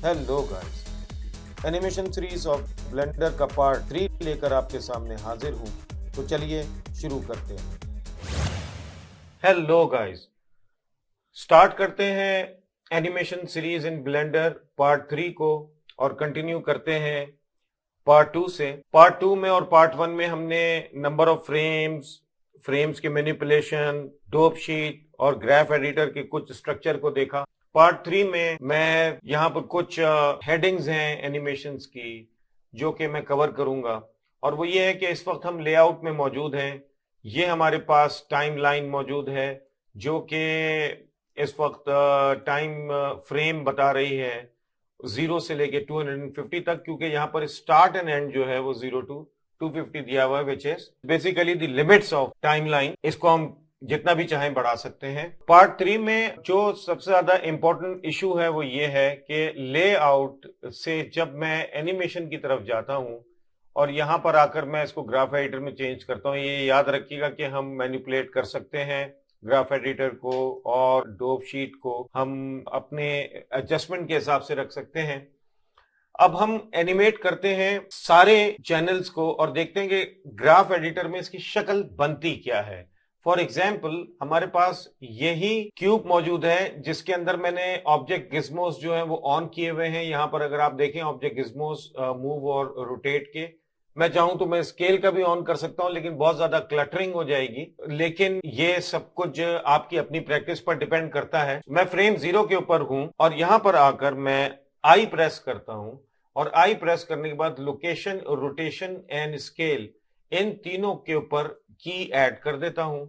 Hello guys, animation series of blender का part 3 लेकर आपके सामने हाजिर हूँ। तो चलिए शुरू करते हैं। हेलो गाइस, स्टार्ट करते हैं animation series in Blender part 3 को और कंटिन्यू करते हैं पार्ट 2 से। पार्ट 2 में और पार्ट 1 में हमने नंबर ऑफ फ्रेम्स की मैनिपुलेशन, डोप शीट और ग्राफ एडिटर के कुछ स्ट्रक्चर को देखा। पार्ट 3 में मैं यहाँ पर कुछ हेडिंग्स हैं एनिमेशंस की जो कि मैं कवर करूंगा, और वो ये है कि इस वक्त हम लेआउट में मौजूद हैं। ये हमारे पास टाइम लाइन मौजूद है जो कि इस वक्त टाइम फ्रेम बता रही है 0 से लेके 250 तक, क्योंकि यहाँ पर स्टार्ट एंड एंड जो है वो 0 to 250 दिया हुआ है, which is basically the limits of time line. इसको हम जितना भी चाहें बढ़ा सकते हैं। पार्ट 3 में जो सबसे ज्यादा इंपॉर्टेंट इशू है वो ये है कि लेआउट से जब मैं एनिमेशन की तरफ जाता हूं और यहां पर आकर मैं इसको ग्राफ एडिटर में चेंज करता हूं, ये याद रखिएगा कि हम मैनिपुलेट कर सकते हैं ग्राफ एडिटर को, और डोप शीट को हम अपने एडजस्टमेंट के हिसाब से रख सकते हैं। अब हम एनिमेट करते हैं सारे चैनल्स को और देखते हैं कि ग्राफ एडिटर में इसकी शक्ल बनती क्या है। फॉर एग्जाम्पल, हमारे पास यही क्यूब मौजूद है जिसके अंदर मैंने ऑब्जेक्ट गिज्मोस जो है वो ऑन किए हुए हैं। यहां पर अगर आप देखें ऑब्जेक्ट गिज्मोस मूव और रोटेट के, मैं चाहूं तो मैं स्केल का भी ऑन कर सकता हूं, लेकिन बहुत ज्यादा क्लटरिंग हो जाएगी। लेकिन ये सब कुछ आपकी अपनी प्रैक्टिस पर डिपेंड करता है। मैं फ्रेम 0 के ऊपर हूं और यहां पर आकर मैं आई प्रेस करता हूं, और आई प्रेस करने के बाद लोकेशन, रोटेशन एंड स्केल, इन तीनों के ऊपर की ऐड कर देता हूं।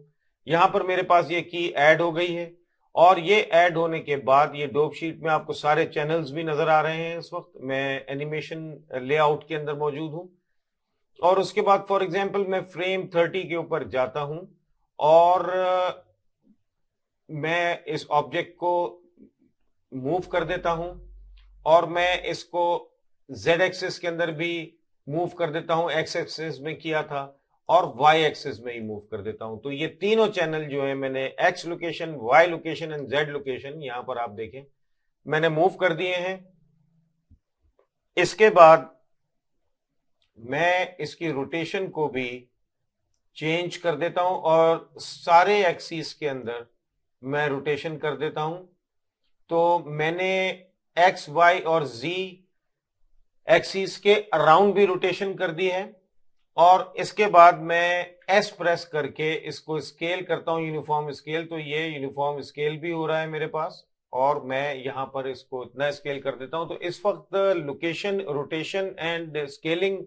यहां पर मेरे पास ये की ऐड हो गई है, और ये ऐड होने के बाद ये डोप शीट में आपको सारे चैनल्स भी नजर आ रहे हैं। इस वक्त मैं एनिमेशन लेआउट के अंदर मौजूद हूं, और उसके बाद फॉर एग्जांपल मैं फ्रेम 30 के ऊपर जाता हूं और मैं इस ऑब्जेक्ट को मूव कर देता हूं, और मैं इसको जेड एक्सिस के अंदर भी मूव कर देता हूं, एक्स एक्सिस में किया था, और वाई एक्सिस में ही मूव कर देता हूं। तो ये तीनों चैनल जो है मैंने X location, Y location and Z location, यहां पर आप देखें मैंने मूव कर दिए हैं। इसके बाद मैं इसकी रोटेशन को भी चेंज कर देता हूं और सारे एक्सिस के अंदर मैं रोटेशन कर देता हूं। तो मैंने एक्स, वाई और जी एक्सिस के अराउंड भी रोटेशन कर दी है, और इसके बाद मैं एस प्रेस करके इसको स्केल करता हूं, यूनिफॉर्म स्केल। तो ये यूनिफॉर्म स्केल भी हो रहा है मेरे पास, और मैं यहां पर इसको इतना स्केल कर देता हूं। तो इस वक्त लोकेशन, रोटेशन एंड स्केलिंग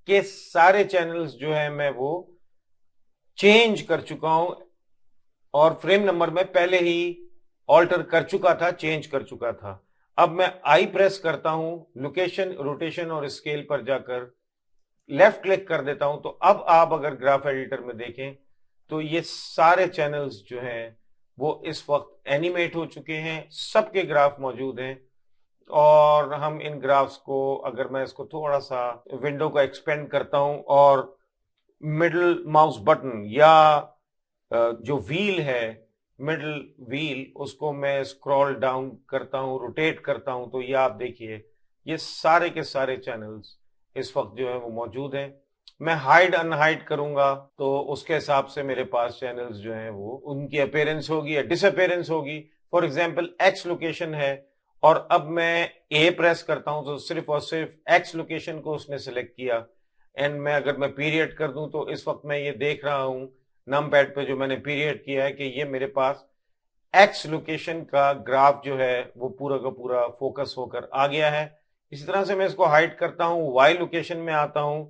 के सारे चैनल्स जो है मैं वो चेंज कर चुका हूं, और फ्रेम नंबर में पहले ही ऑल्टर कर चुका था, चेंज कर चुका था। अब मैं आई प्रेस करता हूं, लोकेशन, रोटेशन और स्केल पर जाकर लेफ्ट क्लिक कर देता हूं। तो अब आप अगर ग्राफ एडिटर में देखें तो ये सारे चैनल्स जो हैं वो इस वक्त एनिमेट हो चुके हैं, सबके ग्राफ मौजूद हैं। और हम इन ग्राफ्स को, अगर मैं इसको थोड़ा सा विंडो को एक्सपेंड करता हूं और मिडिल माउस बटन या जो व्हील है, मिडिल व्हील, उसको मैं स्क्रॉल डाउन करता हूं, रोटेट करता हूं, तो ये आप देखिए ये सारे के सारे चैनल्स इस वक्त जो है वो मौजूद हैं। मैं हाइड अनहाइड करूंगा तो उसके हिसाब से मेरे पास चैनल्स जो हैं वो उनकी अपीयरेंस होगी या डिसअपीयरेंस होगी। फॉर एग्जांपल एक्स लोकेशन है, और अब मैं ए प्रेस करता हूं तो सिर्फ और सिर्फ एक्स लोकेशन को उसने सिलेक्ट किया। एंड मैं अगर मैं पीरियड कर दूं तो इस वक्त मैं ये देख रहा हूं नम पैड पे जो मैंने पीरियड किया है कि ये मेरे पास एक्स लोकेशन का ग्राफ जो है वो पूरा का पूरा फोकस होकर आ गया है। इसी तरह से मैं इसको हाइड करता हूं, वाई लोकेशन में आता हूं,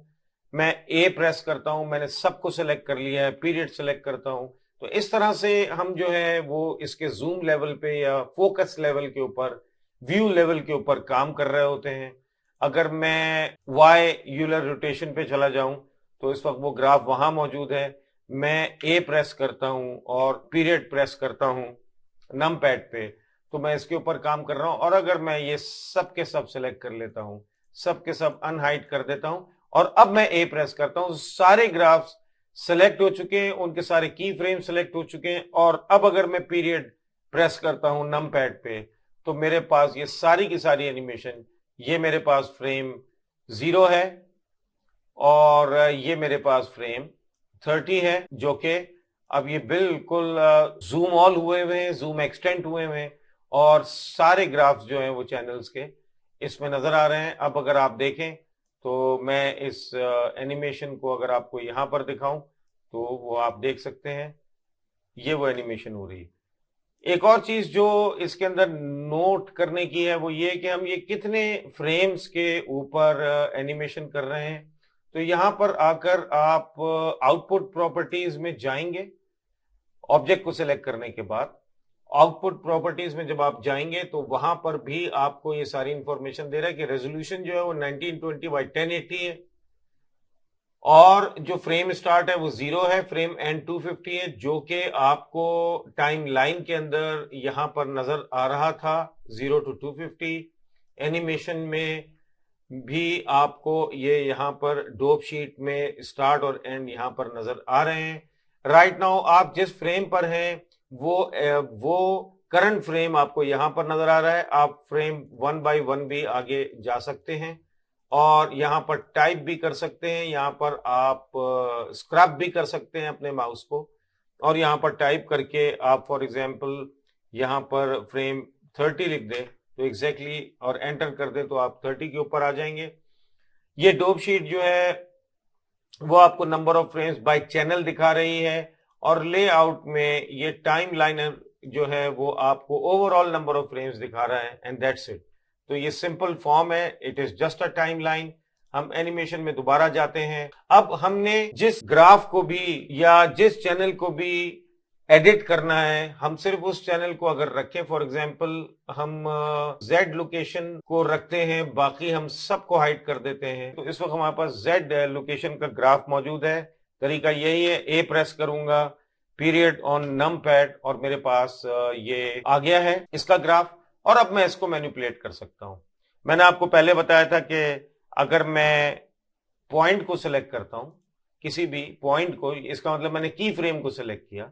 मैं ए प्रेस करता हूं, मैंने सबको सेलेक्ट कर लिया है, पीरियड सेलेक्ट करता हूं। तो इस तरह से हम जो है वो इसके जूम लेवल पे या फोकस लेवल के ऊपर, व्यू लेवल के ऊपर काम कर रहे होते हैं। अगर मैं वाई यूलर रोटेशन पे चला जाऊं तो इस वक्त वो ग्राफ वहां मौजूद है। मैं ए प्रेस करता हूं और पीरियड प्रेस करता हूं नम पैड पे, तो मैं इसके ऊपर काम कर रहा हूं। और अगर मैं ये सब के सब सिलेक्ट कर लेता हूं, सब के सब अनहाइड कर देता हूं, और अब मैं ए प्रेस करता हूं, सारे ग्राफ्स सिलेक्ट हो चुके हैं, उनके सारे की फ्रेम सिलेक्ट हो चुके हैं। और अब अगर मैं पीरियड प्रेस करता हूं नम पैड पे तो मेरे पास ये सारी की सारी एनिमेशन, ये मेरे पास फ्रेम 0 है और ये मेरे पास फ्रेम 30 है, जो कि अब ये बिल्कुल जूम ऑल हुए हुए हैं, जूम एक्सटेंड हुए हुए हैं और सारे ग्राफ्स जो हैं वो चैनल्स के इसमें नजर आ रहे हैं। अब अगर आप देखें तो मैं इस एनिमेशन को अगर आपको यहां पर दिखाऊं तो वो आप देख सकते हैं, ये वो एनिमेशन हो रही है। एक और चीज जो इसके अंदर नोट करने की है वो ये कि हम ये कितने फ्रेम्स के ऊपर एनिमेशन कर रहे हैं। तो यहां पर आकर आप आउटपुट प्रॉपर्टीज में जाएंगे, ऑब्जेक्ट को सिलेक्ट करने के बाद आउटपुट प्रॉपर्टीज में जब आप जाएंगे तो वहां पर भी आपको ये सारी इंफॉर्मेशन दे रहा है कि रेजोल्यूशन जो है वो 1920 बाई 1080 है और जो फ्रेम स्टार्ट है वो 0 है, फ्रेम एंड 250 है, जो कि आपको टाइम लाइन के अंदर यहां पर नजर आ रहा था 0 to 250। एनिमेशन में भी आपको ये यहां पर डोप शीट में स्टार्ट और एंड यहां पर नजर आ रहे हैं। राइट नाउ आप जिस फ्रेम पर हैं वो करंट फ्रेम आपको यहां पर नजर आ रहा है। आप फ्रेम 1 by 1 भी आगे जा सकते हैं और यहां पर टाइप भी कर सकते हैं, यहां पर आप स्क्रब भी कर सकते हैं अपने माउस को और यहां पर टाइप करके आप फॉर एग्जांपल यहां पर फ्रेम 30 लिख दें तो एग्जैक्टली और एंटर कर दें तो आप 30 के ऊपर आ जाएंगे। ये डोप शीट जो है वो आपको number of frames by channel दिखा रही है और लेआउट में ये टाइम लाइनर जो है वो आपको ओवरऑल नंबर ऑफ फ्रेम्स दिखा रहा है एंड दैट्स इट। तो ये सिंपल फॉर्म है, it is just a time line. हम एनिमेशन में दोबारा जाते हैं। अब हमने जिस ग्राफ को भी या जिस चैनल को भी एडिट करना है, हम सिर्फ उस चैनल को अगर रखें, फॉर एग्जांपल हम Z लोकेशन को रखते हैं, बाकी हम सबको हाइड कर देते हैं, तो इस वक्त हमारे पास Z लोकेशन का ग्राफ मौजूद है। तरीका यही है, A प्रेस करूंगा, पीरियड ऑन नम पैड और मेरे पास ये आ गया है इसका ग्राफ और अब मैं इसको मैनिपुलेट कर सकता हूं। मैंने आपको पहले बताया था कि अगर मैं पॉइंट को सिलेक्ट करता हूं, किसी भी पॉइंट को, इसका मतलब मैंने की फ्रेम को सिलेक्ट किया,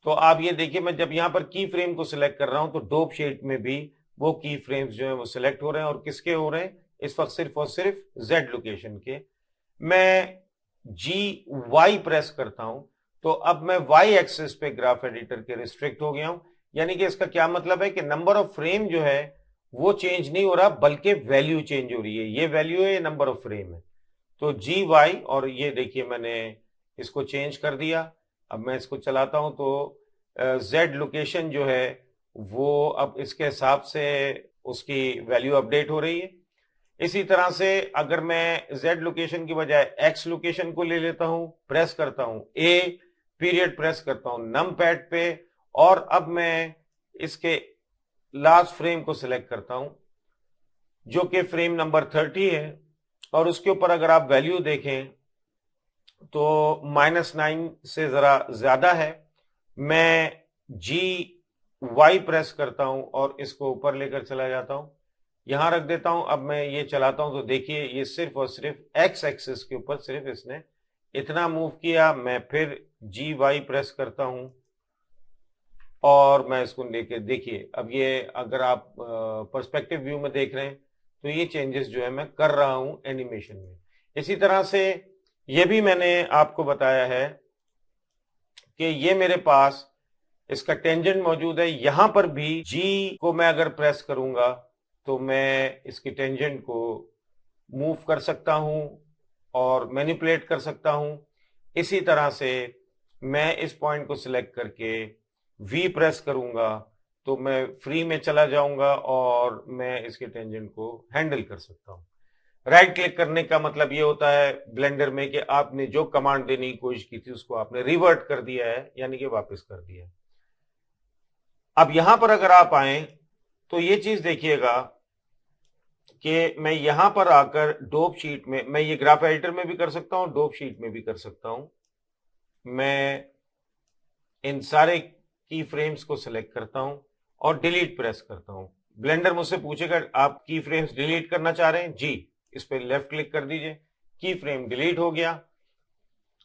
तो आप ये देखिए मैं जब यहां पर की फ्रेम को सिलेक्ट कर रहा हूं तो डोप शीट में भी वो की फ्रेम्स जो है वो सिलेक्ट हो रहे हैं और किसके हो रहे हैं इस वक्त, सिर्फ और सिर्फ Z लोकेशन के। मैं GY प्रेस करता हूं तो अब मैं Y एक्सिस पे ग्राफ एडिटर के रिस्ट्रिक्ट हो गया हूं। यानी कि इसका क्या मतलब है कि नंबर ऑफ फ्रेम जो है वो चेंज नहीं हो रहा बल्कि वैल्यू चेंज हो रही है। ये वैल्यू है, ये नंबर ऑफ फ्रेम है। तो GY और ये देखिए मैंने इसको चेंज कर दिया। अब मैं इसको चलाता हूं तो Z लोकेशन जो है वो अब इसके हिसाब से उसकी वैल्यू अपडेट हो रही है। इसी तरह से अगर मैं Z लोकेशन की बजाय X लोकेशन को ले लेता हूं, प्रेस करता हूं A, पीरियड प्रेस करता हूं नम पैड पे और अब मैं इसके लास्ट फ्रेम को सिलेक्ट करता हूं जो कि फ्रेम नंबर 30 है और उसके ऊपर अगर आप वैल्यू देखें तो -9 से जरा ज्यादा है। मैं GY प्रेस करता हूं और इसको ऊपर लेकर चला जाता हूं, यहां रख देता हूं। अब मैं ये चलाता हूं तो देखिए ये सिर्फ और सिर्फ X एक्सिस के ऊपर सिर्फ इसने इतना मूव किया। मैं फिर GY प्रेस करता हूं और मैं इसको लेके देखिए, अब ये अगर आप पर्सपेक्टिव व्यू में देख रहे हैं तो ये चेंजेस जो है मैं कर रहा हूं एनिमेशन में। इसी तरह से ये भी मैंने आपको बताया है कि ये मेरे पास इसका टेंजेंट मौजूद है। यहां पर भी G को मैं अगर प्रेस करूंगा तो मैं इसकी टेंजेंट को मूव कर सकता हूं और मैनिपुलेट कर सकता हूं। इसी तरह से मैं इस पॉइंट को सिलेक्ट करके V प्रेस करूंगा तो मैं फ्री में चला जाऊंगा और मैं इसके टेंजेंट को हैंडल कर सकता हूं। राइट क्लिक करने का मतलब ये होता है ब्लेंडर में कि आपने जो कमांड देने की कोशिश की थी उसको आपने रिवर्ट कर दिया है, यानी कि वापस कर दिया है। अब यहां पर अगर आप आए तो ये चीज देखिएगा कि मैं यहां पर आकर डोप शीट में, मैं ये ग्राफ एडिटर में भी कर सकता हूं, डोप शीट में भी कर सकता हूं। मैं इन सारे की फ्रेम्स को सिलेक्ट करता हूं और डिलीट प्रेस करता हूं। ब्लेंडर मुझसे पूछेगा आप की फ्रेम्स डिलीट करना चाह रहे हैं जी, इस पर लेफ्ट क्लिक कर दीजिए, की फ्रेम डिलीट हो गया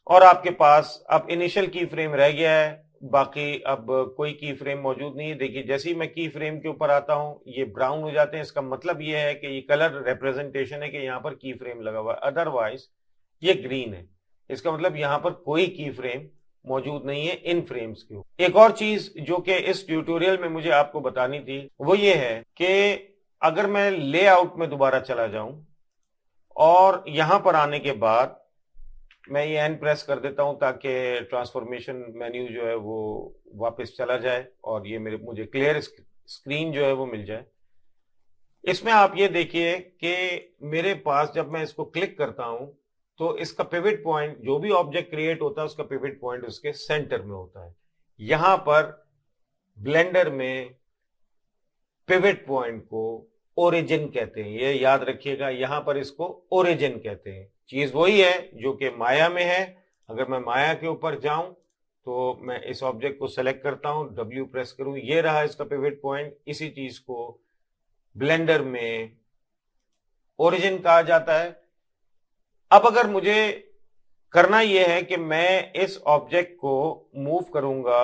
और आपके पास अब इनिशियल की फ्रेम रह गया है बाकी अब कोई की फ्रेम मौजूद नहीं है। देखिए जैसे ही मैं की फ्रेम के ऊपर आता हूं ये ब्राउन हो जाते हैं, इसका मतलब ये है कि ये कलर रिप्रेजेंटेशन है कि यहाँ पर की फ्रेम लगा हुआ है, अदरवाइज ये ग्रीन है, इसका मतलब यहाँ पर कोई की फ्रेम मौजूद नहीं है इन फ्रेम्स के ऊपर। एक और चीज जो कि इस ट्यूटोरियल में मुझे आपको बतानी थी वो ये है कि अगर मैं लेआउट में दोबारा चला जाऊं और यहां पर आने के बाद मैं ये एन प्रेस कर देता हूं ताकि ट्रांसफॉर्मेशन मेन्यू जो है वो वापस चला जाए और ये मुझे क्लियर स्क्रीन जो है वो मिल जाए। इसमें आप ये देखिए कि मेरे पास जब मैं इसको क्लिक करता हूं तो इसका पिवट पॉइंट, जो भी ऑब्जेक्ट क्रिएट होता है उसका पिवट पॉइंट उसके सेंटर में होता है। यहां पर ब्लेंडर में पिवट पॉइंट को ओरिजिन कहते हैं, ये याद रखिएगा, यहां पर इसको ओरिजिन कहते हैं। चीज वही है जो कि माया में है। अगर मैं माया के ऊपर जाऊं तो मैं इस ऑब्जेक्ट को सेलेक्ट करता हूं, डब्ल्यू प्रेस करूं, ये रहा इसका पिवट पॉइंट। इसी चीज को ब्लेंडर में ओरिजिन कहा जाता है। अब अगर मुझे करना यह है कि मैं इस ऑब्जेक्ट को मूव करूंगा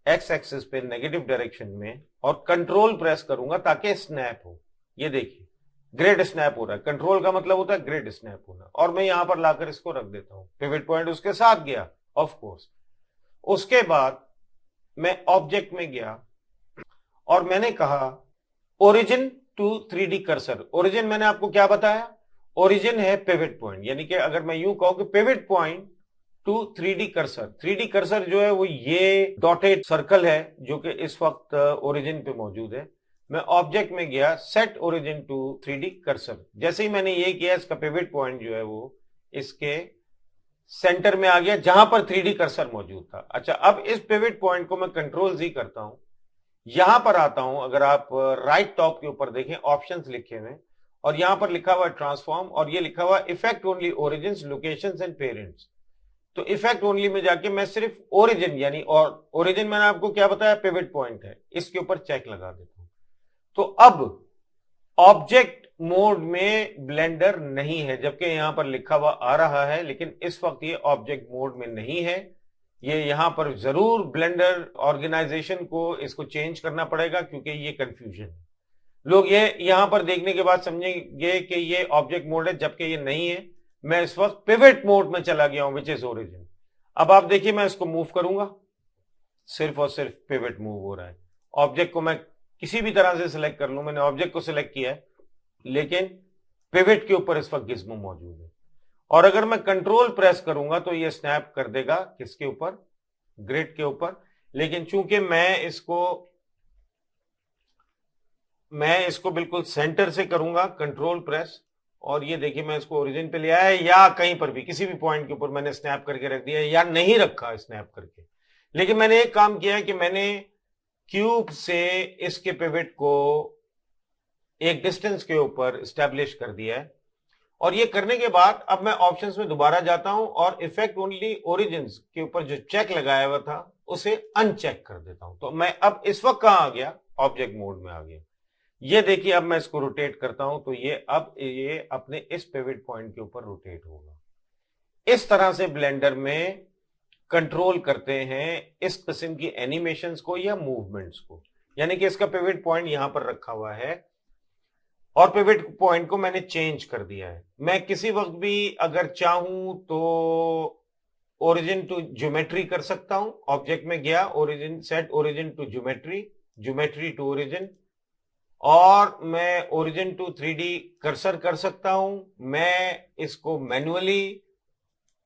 एक्स एक्सिस पे नेगेटिव डायरेक्शन में और कंट्रोल प्रेस करूंगा ताकि स्नैप हो। ये देखिए ग्रेड स्नैप हो रहा है, कंट्रोल का मतलब होता है ग्रेड स्नैप होना, और मैं यहां पर लाकर इसको रख देता हूं, पिवट पॉइंट उसके साथ गया ऑफ कोर्स। उसके बाद मैं ऑब्जेक्ट में गया और मैंने कहा origin to 3D cursor. Origin मैंने आपको क्या बताया, ओरिजिन है पिवट पॉइंट, यानी कि अगर मैं यूं कहूं कि pivot point two 3D cursor. 3D cursor जो है वो ये डॉटेड सर्कल है जो कि इस वक्त ओरिजिन पे मौजूद है। मैं ऑब्जेक्ट में गया, set origin to 3D cursor. जैसे ही मैंने ये किया इसका पिवट पॉइंट जो है वो इसके सेंटर में आ गया जहां पर 3D कर्सर मौजूद था। अच्छा, अब इस पिवट पॉइंट को मैं कंट्रोल जी करता हूं, यहां पर आता हूं, अगर आप राइट टॉप के ऊपर देखें ऑप्शंस लिखे हुए और यहां पर लिखा हुआ ट्रांसफॉर्म और ये लिखा हुआ effect only origins locations and parents. तो इफेक्ट ओनली में जाके मैं सिर्फ ओरिजिन, यानी और ओरिजिन मैंने आपको क्या बताया पिवट पॉइंट है, इसके ऊपर चेक लगा देता हूं। तो अब ऑब्जेक्ट मोड में ब्लेंडर नहीं है, जबकि यहां पर लिखा हुआ आ रहा है, लेकिन इस वक्त ये ऑब्जेक्ट मोड में नहीं है। ये यहां पर जरूर ब्लेंडर ऑर्गेनाइजेशन को इसको चेंज करना पड़ेगा क्योंकि ये कंफ्यूजन है। लोग ये यहां पर देखने के बाद समझेंगे कि ये ऑब्जेक्ट मोड है जबकि ये नहीं है। मैं इस वक्त पिवट मोड में चला गया हूं विच इज ओरिजिन। अब आप देखिए मैं इसको मूव करूंगा, सिर्फ और सिर्फ पिवट मूव हो रहा है। ऑब्जेक्ट को मैं किसी भी तरह से सिलेक्ट कर लूं, मैंने ऑब्जेक्ट को सिलेक्ट किया है लेकिन पिवट के ऊपर इस वक्त गिज्मो मौजूद है। और अगर मैं कंट्रोल प्रेस करूंगा तो ये स्नैप कर देगा किसके ऊपर, ग्रिड के ऊपर। लेकिन चूंकि मैं इसको बिल्कुल सेंटर से करूंगा कंट्रोल प्रेस, और ये देखिए मैं इसको ओरिजिन पे ले आया या कहीं पर भी किसी भी पॉइंट के ऊपर मैंने स्नैप करके रख दिया या नहीं रखा स्नैप करके, लेकिन मैंने एक काम किया है कि मैंने क्यूब से इसके पिवट को एक डिस्टेंस के ऊपर स्टैब्लिश कर दिया है। और ये करने के बाद अब मैं ऑप्शंस में दोबारा जाता हूं और इफेक्ट ओनली ओरिजिन्स के ऊपर जो चेक लगाया हुआ था उसे अनचेक कर देता हूं। तो मैं अब इस वक्त कहां आ गया, ऑब्जेक्ट मोड में आ गया। ये देखिए अब मैं इसको रोटेट करता हूं तो ये अपने इस पिवट पॉइंट के ऊपर रोटेट होगा। इस तरह से ब्लेंडर में कंट्रोल करते हैं इस किस्म की एनिमेशंस को या मूवमेंट्स को, यानी कि इसका पिवट पॉइंट यहां पर रखा हुआ है और पिवट पॉइंट को मैंने चेंज कर दिया है। मैं किसी वक्त भी अगर चाहूं तो ओरिजिन टू ज्योमेट्री कर सकता हूं। ऑब्जेक्ट में गया, origin, set origin to geometry, geometry to origin, और मैं ओरिजिन टू 3D कर्सर कर सकता हूं। मैं इसको मैन्युअली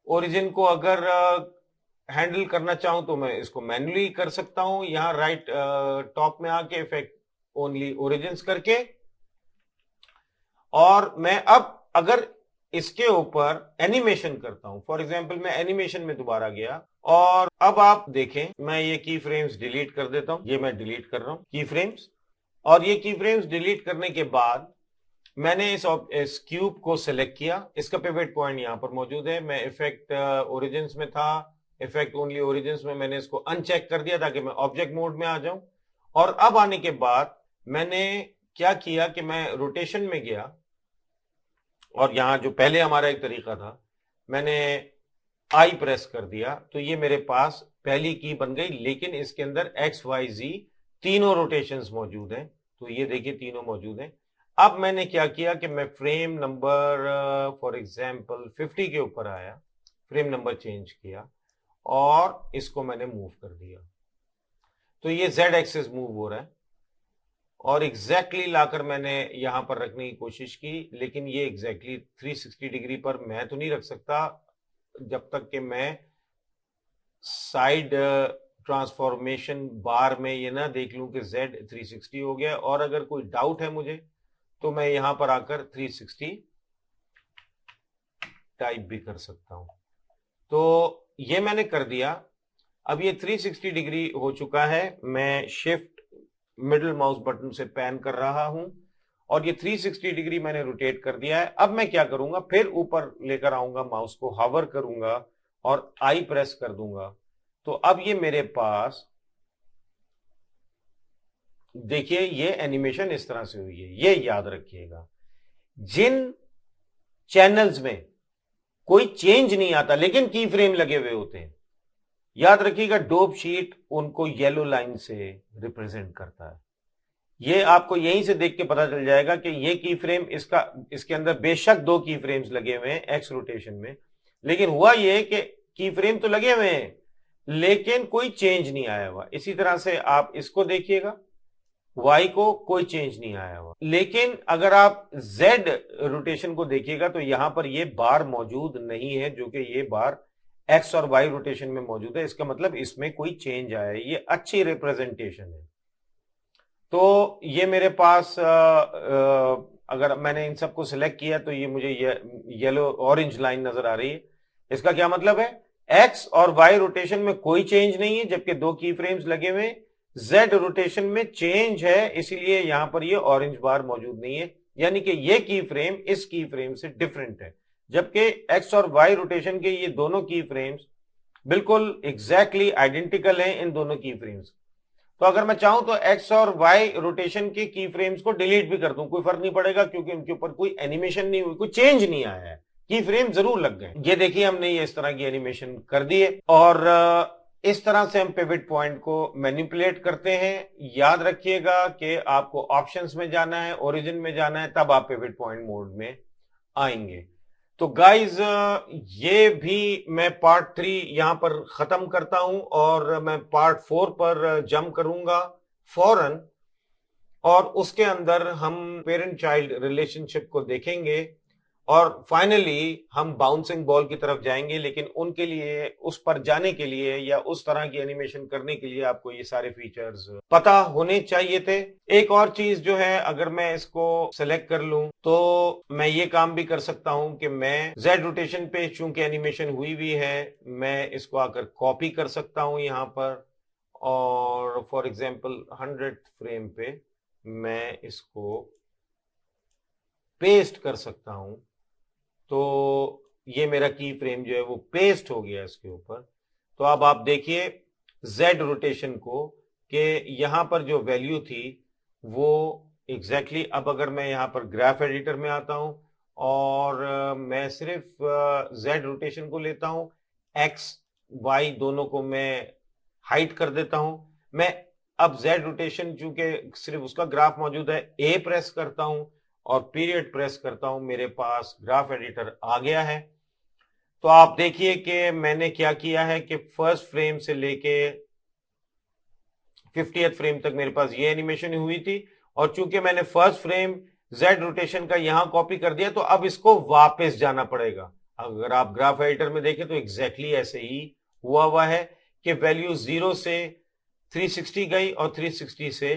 ओरिजिन को अगर हैंडल करना चाहूं तो मैं इसको मैन्युअली कर सकता हूं, यहां राइट टॉप में आके इफेक्ट ओनली ओरिजिन्स करके। और मैं अब अगर इसके ऊपर एनिमेशन करता हूं, फॉर एग्जांपल मैं एनिमेशन में दोबारा गया और अब आप देखें मैं ये की फ्रेम्स डिलीट कर देता हूं, ये मैं डिलीट कर रहा हूं की फ्रेम्स। और ये की फ्रेम्स डिलीट करने के बाद मैंने इस क्यूब को सिलेक्ट किया, इसका पिवट पॉइंट यहां पर मौजूद है। मैं इफेक्ट ओरिजिन्स में था, इफेक्ट ओनली ओरिजिन्स में मैंने इसको अनचेक कर दिया ताकि मैं ऑब्जेक्ट मोड में आ जाऊं। और अब आने के बाद मैंने क्या किया कि मैं रोटेशन में गया और यहां जो पहले हमारा एक तरीका था, मैंने आई प्रेस कर दिया तो ये मेरे पास पहली की बन गई, लेकिन इसके अंदर एक्स वाई जी तीनों रोटेशंस मौजूद हैं। तो ये देखिए तीनों मौजूद हैं। अब मैंने क्या किया कि मैं फ्रेम नंबर फॉर एग्जांपल 50 के ऊपर आया, फ्रेम नंबर चेंज किया और इसको मैंने मूव कर दिया। तो ये जेड एक्सिस मूव हो रहा है और एग्जैक्टली लाकर मैंने यहां पर रखने की कोशिश की, लेकिन ये एग्जैक्टली 360 डिग्री पर मैं तो नहीं रख सकता जब तक कि मैं साइड ट्रांसफॉर्मेशन बार में ये ना देख लूं कि Z 360 हो गया। और अगर कोई डाउट है मुझे तो मैं यहां पर आकर 360 टाइप भी कर सकता हूं। तो ये मैंने कर दिया। अब ये 360 डिग्री हो चुका है। मैं शिफ्ट मिडिल माउस बटन से पैन कर रहा हूं और ये 360 डिग्री मैंने रोटेट कर दिया है। अब मैं क्या करूंगा, फिर ऊपर लेकर आऊंगा, माउस को हावर करूंगा और आई प्रेस कर दूंगा। तो अब ये मेरे पास देखिए ये एनिमेशन इस तरह से हुई है। ये याद रखिएगा, जिन चैनल्स में कोई चेंज नहीं आता लेकिन की फ्रेम लगे हुए होते हैं, याद रखिएगा डोप शीट उनको येलो लाइन से रिप्रेजेंट करता है। ये आपको यहीं से देख के पता चल जाएगा कि ये की फ्रेम इसके अंदर बेशक दो की फ्रेम्स लगे हुए हैं एक्स रोटेशन में, लेकिन हुआ ये कि की फ्रेम तो लगे हुए हैं लेकिन कोई चेंज नहीं आया हुआ। इसी तरह से आप इसको देखिएगा, वाई को कोई चेंज नहीं आया हुआ। लेकिन अगर आप जेड रोटेशन को देखिएगा तो यहां पर ये बार मौजूद नहीं है, जो कि ये बार एक्स और वाई रोटेशन में मौजूद है। इसका मतलब इसमें कोई चेंज आया है। ये अच्छी रिप्रेजेंटेशन है। तो ये मेरे पास अगर मैंने इन सबको सिलेक्ट किया तो ये मुझे येलो ऑरेंज लाइन नजर आ रही है। इसका क्या मतलब है, एक्स और वाई रोटेशन में कोई चेंज नहीं है जबकि दो की फ्रेम्स लगे हुए हैं। जेड रोटेशन में चेंज है, इसीलिए यहां पर ये ऑरेंज बार मौजूद नहीं है, यानी कि ये की फ्रेम इस की फ्रेम से डिफरेंट है। जबकि एक्स और वाई रोटेशन के ये दोनों की फ्रेम्स बिल्कुल एग्जैक्टली आइडेंटिकल हैं इन दोनों की फ्रेम्स। तो अगर मैं चाहूं तो एक्स और वाई रोटेशन के की फ्रेम्स को डिलीट भी कर दूं, कोई फर्क नहीं पड़ेगा, क्योंकि उनके ऊपर कोई एनिमेशन नहीं हुई, कोई चेंज नहीं आया है, की फ्रेम जरूर लग गए। ये देखिए हमने ये इस तरह की एनिमेशन कर दिए और इस तरह से हम पिवट पॉइंट को मैनिपुलेट करते हैं। याद रखिएगा कि आपको ऑप्शंस में जाना है, ओरिजिन में जाना है, तब आप पिवट पॉइंट मोड में आएंगे। तो गाइज ये भी मैं पार्ट 3 यहां पर खत्म करता हूं और मैं पार्ट 4 पर जंप करूंगा फौरन, और उसके अंदर हम पेरेंट चाइल्ड रिलेशनशिप को देखेंगे और फाइनली हम बाउंसिंग बॉल की तरफ जाएंगे। लेकिन उनके लिए, उस पर जाने के लिए या उस तरह की एनिमेशन करने के लिए आपको ये सारे फीचर्स पता होने चाहिए थे। एक और चीज जो है, अगर मैं इसको सेलेक्ट कर लूं तो मैं ये काम भी कर सकता हूं कि मैं जेड रोटेशन पे चूंकि एनिमेशन हुई हुई है, मैं इसको आकर कॉपी कर सकता हूं यहां पर और फॉर एग्जाम्पल 100 फ्रेम पे मैं इसको पेस्ट कर सकता हूं। तो ये मेरा की फ्रेम जो है वो पेस्ट हो गया इसके ऊपर। तो अब आप देखिए जेड रोटेशन को कि यहां पर जो वैल्यू थी वो एग्जैक्टली अब अगर मैं यहां पर ग्राफ एडिटर में आता हूं और मैं सिर्फ जेड रोटेशन को लेता हूं, एक्स वाई दोनों को मैं हाइड कर देता हूं। मैं अब जेड रोटेशन चूंकि सिर्फ उसका ग्राफ मौजूद है, ए प्रेस करता हूं और पीरियड प्रेस करता हूं, मेरे पास ग्राफ एडिटर आ गया है। तो आप देखिए कि मैंने क्या किया है कि फर्स्ट फ्रेम से लेके 50th फ्रेम तक मेरे पास ये एनिमेशन हुई थी और चूंकि मैंने फर्स्ट फ्रेम जेड रोटेशन का यहां कॉपी कर दिया तो अब इसको वापस जाना पड़ेगा। अगर आप ग्राफ एडिटर में देखें तो एग्जैक्टली ऐसे ही हुआ है कि वैल्यू 0 से 360 गई और 360 से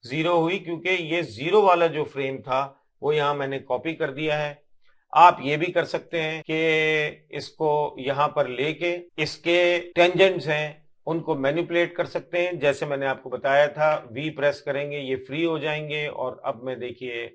0 हुई, क्योंकि ये 0 वाला जो फ्रेम था वो यहां मैंने कॉपी कर दिया है। आप ये भी कर सकते हैं कि इसको यहां पर लेके इसके टेंजेंट्स हैं उनको मैनिपुलेट कर सकते हैं, जैसे मैंने आपको बताया था। वी प्रेस करेंगे ये फ्री हो जाएंगे और अब मैं देखिए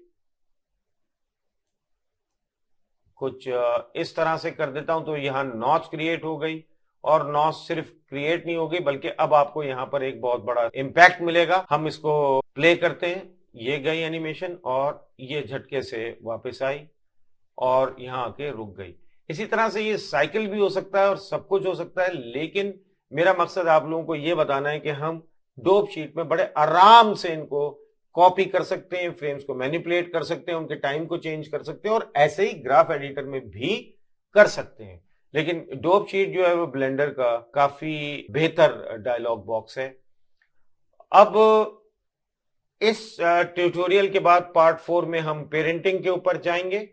कुछ इस तरह से कर देता हूं तो यहां नॉच क्रिएट हो गई और नॉच सिर्फ क्रिएट नहीं हो गई बल्कि अब आपको यहां पर एक बहुत बड़ा इंपैक्ट मिलेगा। हम इसको प्ले करते हैं। ये गई एनिमेशन और ये झटके से वापस आई और यहां आके रुक गई। इसी तरह से ये साइकिल भी हो सकता है और सब कुछ हो सकता है, लेकिन मेरा मकसद आप लोगों को ये बताना है कि हम डोप शीट में बड़े आराम से इनको कॉपी कर सकते हैं, फ्रेम्स को मैनिपुलेट कर सकते हैं, उनके टाइम को चेंज कर सकते हैं और ऐसे ही ग्राफ एडिटर में भी कर सकते हैं। लेकिन डोप शीट जो है वो ब्लेंडर का काफी बेहतर डायलॉग बॉक्स है। अब इस ट्यूटोरियल के बाद पार्ट 4 में हम पेरेंटिंग के ऊपर जाएंगे।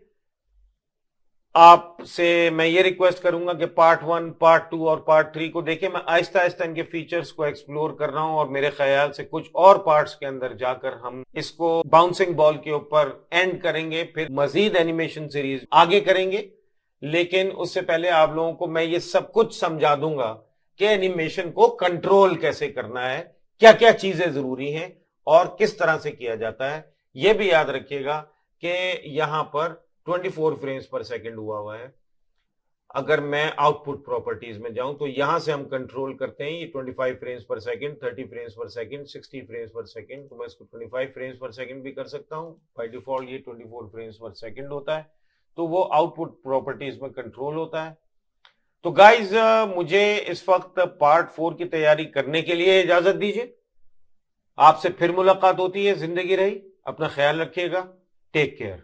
आपसे मैं ये रिक्वेस्ट करूंगा कि पार्ट 1, पार्ट 2 और पार्ट 3 को देखें। मैं आहिस्ता आहिस्ता इनके फीचर्स को एक्सप्लोर कर रहा हूं और मेरे ख्याल से कुछ और पार्ट्स के अंदर जाकर हम इसको बाउंसिंग बॉल के ऊपर एंड करेंगे, फिर मजीद एनिमेशन सीरीज आगे करेंगे। लेकिन उससे पहले आप लोगों को मैं ये सब कुछ समझा दूंगा कि एनिमेशन को कंट्रोल कैसे करना है, क्या क्या चीजें जरूरी हैं और किस तरह से किया जाता है। यह भी याद रखिएगा कि यहां पर 24 फ्रेम्स पर सेकंड हुआ है। अगर मैं आउटपुट प्रॉपर्टीज में जाऊं तो यहां से हम कंट्रोल करते हैं ये 25 फ्रेम्स पर सेकंड, 30 फ्रेम्स पर सेकंड, 60 फ्रेम्स पर सेकंड। तो मैं इसको 25 फ्रेम्स पर सेकंड भी कर सकता हूं। बाय डिफॉल्ट ये 24 फ्रेम्स पर सेकंड होता है, तो वो आउटपुट प्रॉपर्टीज में कंट्रोल होता है। तो गाइज मुझे इस वक्त पार्ट 4 की तैयारी करने के लिए इजाजत दीजिए। आपसे फिर मुलाकात होती है, जिंदगी रही, अपना ख्याल रखिएगा, टेक केयर।